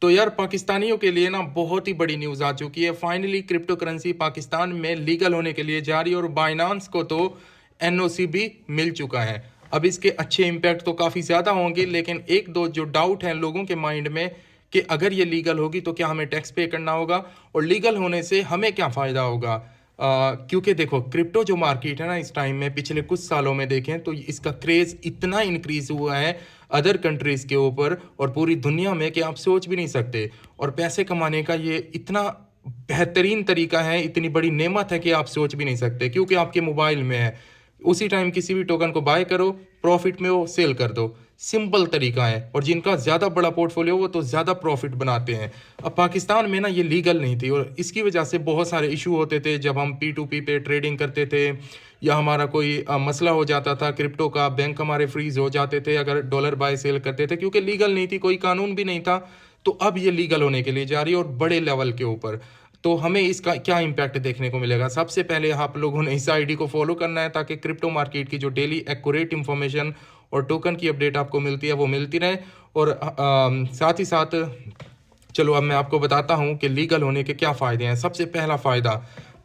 तो यार पाकिस्तानियों के लिए ना बहुत ही बड़ी न्यूज़ आ चुकी है। फाइनली क्रिप्टो करेंसी पाकिस्तान में लीगल होने के लिए जा रही है और बाइनांस को तो एनओसी भी मिल चुका है। अब इसके अच्छे इम्पैक्ट तो काफ़ी ज़्यादा होंगे, लेकिन एक दो जो डाउट हैं लोगों के माइंड में कि अगर ये लीगल होगी तो क्या हमें टैक्स पे करना होगा और लीगल होने से हमें क्या फ़ायदा होगा। क्योंकि देखो क्रिप्टो जो मार्केट है ना, इस टाइम में पिछले कुछ सालों में देखें तो इसका क्रेज़ इतना इंक्रीज हुआ है अदर कंट्रीज़ के ऊपर और पूरी दुनिया में कि आप सोच भी नहीं सकते। और पैसे कमाने का ये इतना बेहतरीन तरीका है, इतनी बड़ी नेमत है कि आप सोच भी नहीं सकते, क्योंकि आपके मोबाइल में है। उसी टाइम किसी भी टोकन को बाय करो, प्रॉफिट में वो सेल कर दो। सिंपल तरीका है और जिनका ज़्यादा बड़ा पोर्टफोलियो वो तो ज़्यादा प्रॉफिट बनाते हैं। अब पाकिस्तान में ना ये लीगल नहीं थी और इसकी वजह से बहुत सारे इशू होते थे जब हम P2P पे ट्रेडिंग करते थे या हमारा कोई मसला हो जाता था क्रिप्टो का, बैंक हमारे फ्रीज हो जाते थे अगर डॉलर बाय सेल करते थे, क्योंकि लीगल नहीं थी, कोई कानून भी नहीं था। तो अब ये लीगल होने के लिए जा रही है और बड़े लेवल के ऊपर। तो हमें इसका क्या इम्पैक्ट देखने को मिलेगा? सबसे पहले आप लोगों ने इस आईडी को फॉलो करना है ताकि क्रिप्टो मार्केट की जो डेली एक्यूरेट इंफॉर्मेशन और टोकन की अपडेट आपको मिलती है वो मिलती रहे। और साथ ही साथ चलो अब मैं आपको बताता हूँ कि लीगल होने के क्या फ़ायदे हैं। सबसे पहला फ़ायदा,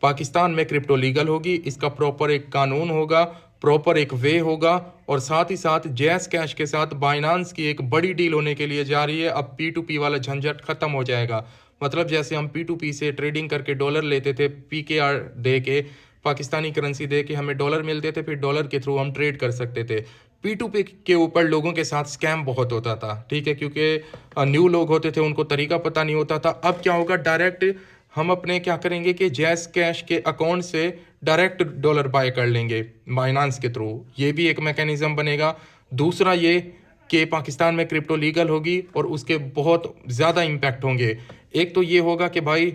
पाकिस्तान में क्रिप्टो लीगल होगी, इसका प्रॉपर एक कानून होगा, प्रॉपर एक वे होगा और साथ ही साथ जैस कैश के साथ बाइनांस की एक बड़ी डील होने के लिए जा रही है। अब P2P वाला झंझट खत्म हो जाएगा। मतलब जैसे हम P2P से ट्रेडिंग करके डॉलर लेते थे, PKR दे के, पाकिस्तानी करेंसी दे के हमें डॉलर मिलते थे, फिर डॉलर के थ्रू हम ट्रेड कर सकते थे। P2P के ऊपर लोगों के साथ स्कैम बहुत होता था, ठीक है, क्योंकि न्यू लोग होते थे, उनको तरीका पता नहीं होता था। अब क्या होगा, डायरेक्ट हम अपने क्या करेंगे कि जैस कैश के अकाउंट से डायरेक्ट डॉलर बाय कर लेंगे बाइनांस के थ्रू। ये भी एक मैकेनिज्म बनेगा। दूसरा ये कि पाकिस्तान में क्रिप्टो लीगल होगी और उसके बहुत ज़्यादा इम्पैक्ट होंगे। एक तो ये होगा कि भाई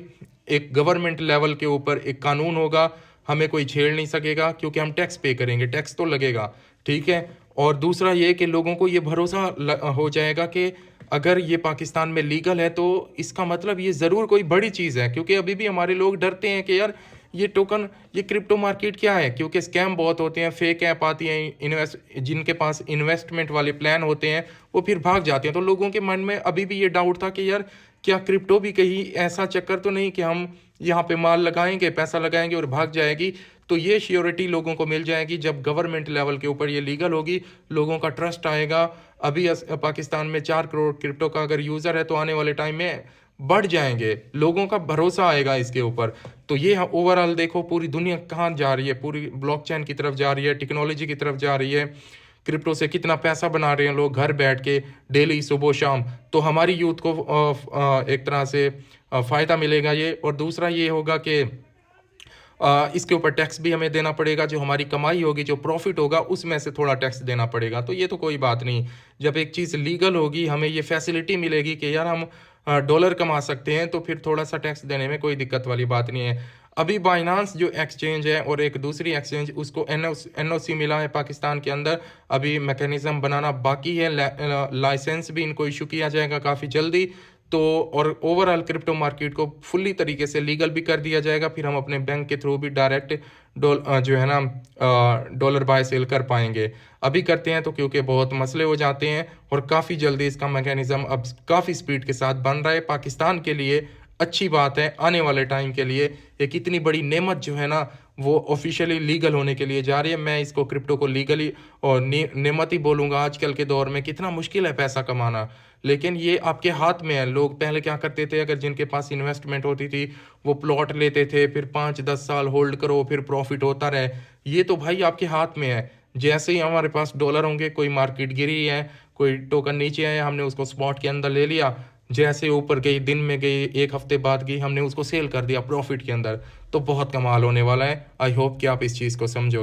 एक गवर्नमेंट लेवल के ऊपर एक कानून होगा, हमें कोई छेड़ नहीं सकेगा क्योंकि हम टैक्स पे करेंगे, टैक्स तो लगेगा, ठीक है। और दूसरा ये कि लोगों को ये भरोसा हो जाएगा कि अगर ये पाकिस्तान में लीगल है तो इसका मतलब ये ज़रूर कोई बड़ी चीज़ है, क्योंकि अभी भी हमारे लोग डरते हैं कि यार ये टोकन, ये क्रिप्टो मार्केट क्या है, क्योंकि स्कैम बहुत होते हैं, फेक ऐप आती हैं, जिनके पास इन्वेस्टमेंट वाले प्लान होते हैं वो फिर भाग जाते हैं। तो लोगों के मन में अभी भी ये डाउट था कि यार क्या क्रिप्टो भी कहीं ऐसा चक्कर तो नहीं कि हम यहाँ पे माल लगाएंगे, पैसा लगाएंगे और भाग जाएगी। तो ये श्योरिटी लोगों को मिल जाएगी जब गवर्नमेंट लेवल के ऊपर ये लीगल होगी, लोगों का ट्रस्ट आएगा। अभी पाकिस्तान में 4 करोड़ क्रिप्टो का अगर यूज़र है तो आने वाले टाइम में बढ़ जाएंगे, लोगों का भरोसा आएगा इसके ऊपर। तो ये ओवरऑल देखो पूरी दुनिया कहाँ जा रही है, पूरी ब्लॉकचेन की तरफ जा रही है, टेक्नोलॉजी की तरफ जा रही है। क्रिप्टो से कितना पैसा बना रहे हैं लोग घर बैठ के, डेली सुबह शाम। तो हमारी यूथ को एक तरह से फ़ायदा मिलेगा ये। और दूसरा ये होगा कि इसके ऊपर टैक्स भी हमें देना पड़ेगा, जो हमारी कमाई होगी, जो प्रॉफिट होगा उसमें से थोड़ा टैक्स देना पड़ेगा। तो ये तो कोई बात नहीं, जब एक चीज़ लीगल होगी हमें ये फैसिलिटी मिलेगी कि यार हम डॉलर कमा सकते हैं, तो फिर थोड़ा सा टैक्स देने में कोई दिक्कत वाली बात नहीं है। अभी बाइनांस जो एक्सचेंज है और एक दूसरी एक्सचेंज, उसको एनओसी मिला है पाकिस्तान के अंदर, अभी मैकेनिज्म बनाना बाकी है, लाइसेंस भी इनको इशू किया जाएगा काफ़ी जल्दी। तो और ओवरऑल क्रिप्टो मार्केट को फुल्ली तरीके से लीगल भी कर दिया जाएगा, फिर हम अपने बैंक के थ्रू भी डायरेक्ट जो है ना डॉलर बाय सेल कर पाएंगे। अभी करते हैं तो क्योंकि बहुत मसले हो जाते हैं और काफ़ी जल्दी इसका मैकेनिज्म अब काफ़ी स्पीड के साथ बन रहा है। पाकिस्तान के लिए अच्छी बात है, आने वाले टाइम के लिए एक इतनी बड़ी नेमत जो है ना वो ऑफिशियली लीगल होने के लिए जा रही है। मैं इसको क्रिप्टो को लीगली और नेमत ही बोलूँगा। आजकल के दौर में कितना मुश्किल है पैसा कमाना, लेकिन ये आपके हाथ में है। लोग पहले क्या करते थे, अगर जिनके पास इन्वेस्टमेंट होती थी वो प्लॉट लेते थे, फिर 5-10 साल होल्ड करो, फिर प्रॉफिट होता रहे। ये तो भाई आपके हाथ में है। जैसे ही हमारे पास डॉलर होंगे, कोई मार्केट गिरी है, कोई टोकन नीचे आया, हमने उसको स्पॉट के अंदर ले लिया, जैसे ऊपर गई, दिन में गई, एक हफ्ते बाद गई, हमने उसको सेल कर दिया प्रॉफिट के अंदर। तो बहुत कमाल होने वाला है। आई होप कि आप इस चीज़ को समझो।